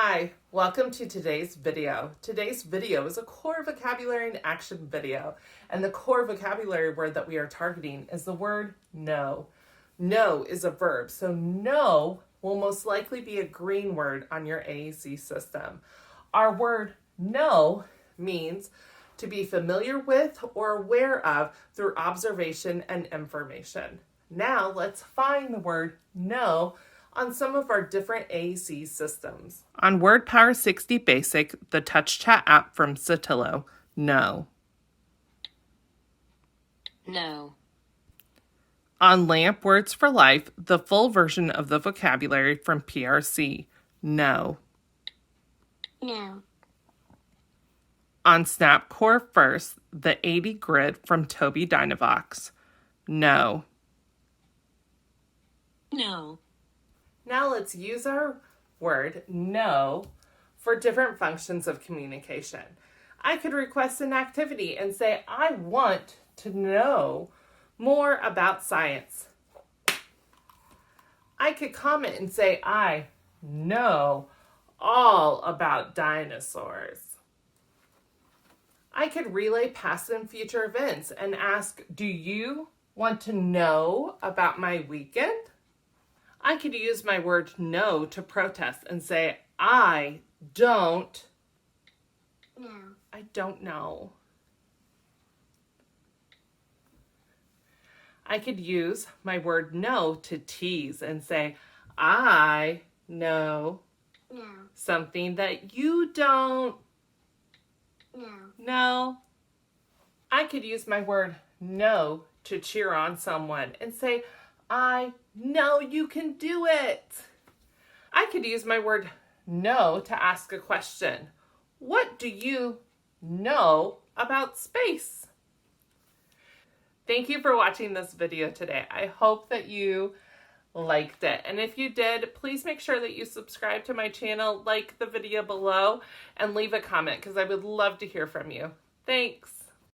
Hi, welcome to today's video. Today's video is a core vocabulary and action video, and the core vocabulary word that we are targeting is the word know. Know is a verb, so know will most likely be a green word on your AAC system. Our word know means to be familiar with or aware of through observation and information. Now let's find the word know on some of our different AAC systems. On WordPower 60 Basic, the touch chat app from Satillo, know. No. On LAMP Words for Life, the full version of the vocabulary from PRC, know. No. On Snap Core First, the 80 grid from Toby Dynavox, know. No. Now let's use our word know for different functions of communication. I could request an activity and say, I want to know more about science. I could comment and say, I know all about dinosaurs. I could relay past and future events and ask, do you want to know about my weekend? I could use my word know to protest and say, I don't know. I could use my word know to tease and say, I know something that you don't know. I could use my word know to cheer on someone and say, I know you can do it. I could use my word know to ask a question. What do you know about space? Thank you for watching this video today. I hope that you liked it. And if you did, please make sure that you subscribe to my channel, like the video below, and leave a comment because I would love to hear from you. Thanks.